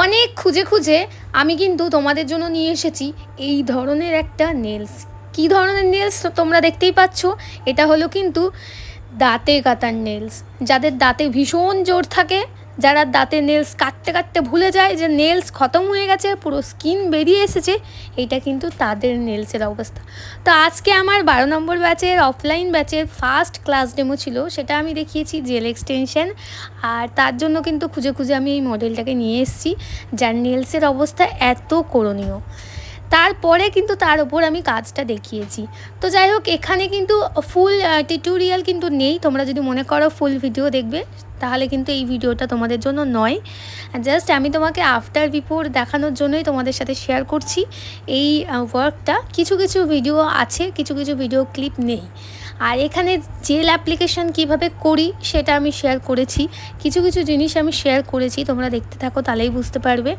অনেক খুঁজে খুঁজে আমি কিন্তু তোমাদের জন্য নিয়ে এসেছি এই ধরনের একটা নেলস। কী ধরনের নেলস তোমরা দেখতেই পাচ্ছ, এটা হলো কিন্তু দাঁতে কাটার নেলস। যাদের দাঁতে ভীষণ জোর থাকে, যারা দাঁতে নেলস কাটতে কাটতে ভুলে যায় যে নেলস খতম হয়ে গেছে, পুরো স্কিন বেরিয়ে এসেছে, এটা কিন্তু তাদের নেলসের অবস্থা। তো আজকে আমার 12 নম্বর ব্যাচের অফলাইন ব্যাচের ফার্স্ট ক্লাস ডেমো ছিল, সেটা আমি দেখিয়েছি জেল এক্সটেনশন। আর তার জন্য কিন্তু খুঁজে খুঁজে আমি এই মডেলটাকে নিয়ে এসেছি, যার নেলসের অবস্থা এত করণীয়। তারপরে কিন্তু তার ওপর আমি কাজটা দেখিয়েছি। তো যাই হোক, এখানে কিন্তু ফুল টিউটোরিয়াল কিন্তু নেই। তোমরা যদি মনে করো ফুল ভিডিও দেখবে, তাহলে কিন্তু এই ভিডিওটা তোমাদের জন্য নয়। জাস্ট আমি তোমাকে আফটার বিফোর দেখানোর জন্যই তোমাদের সাথে শেয়ার করছি এই ওয়ার্কটা। কিছু কিছু ভিডিও আছে, কিছু কিছু ভিডিও ক্লিপ নেই। আর এখানে জেল অ্যাপ্লিকেশান কীভাবে করি সেটা আমি শেয়ার করেছি, কিছু কিছু জিনিস আমি শেয়ার করেছি, তোমরা দেখতে থাকো তাহলেই বুঝতে পারবে।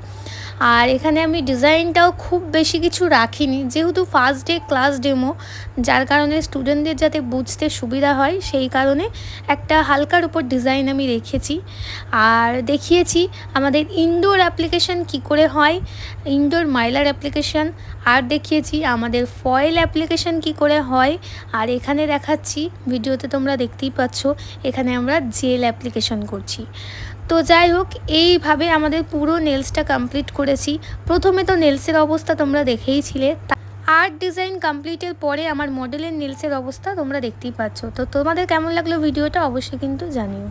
আর এখানে আমি ডিজাইনটাও খুব বেশি কিছু রাখিনি, যেহেতু ফার্স্ট ডে ক্লাস ডেমো, যার কারণে স্টুডেন্টদের যাতে বুঝতে সুবিধা হয় সেই কারণে একটা হালকার উপর ডিজাইন আমি রেখেছি। আর দেখিয়েছি আমাদের ইনডোর অ্যাপ্লিকেশান কী করে হয়, ইনডোর মাইলার অ্যাপ্লিকেশান। আর দেখিয়েছি আমাদের ফয়েল অ্যাপ্লিকেশান কী করে হয়। আর এখানে দেখাচ্ছি, ভিডিওতে তোমরা দেখতেই পাচ্ছ, এখানে আমরা জেল অ্যাপ্লিকেশান করছি। তো যাই হোক, এইভাবে আমাদের পুরো নেলসটা কমপ্লিট করেছি। প্রথমে তো নেলসের অবস্থা তোমরা দেখেইছিলে, আর্ট ডিজাইন কমপ্লিটের পরে আমার মডেলের নেলসের অবস্থা তোমরা দেখতেই পাচ্ছ। তো তোমাদের কেমন লাগলো ভিডিওটা অবশ্যই কিন্তু জানিও।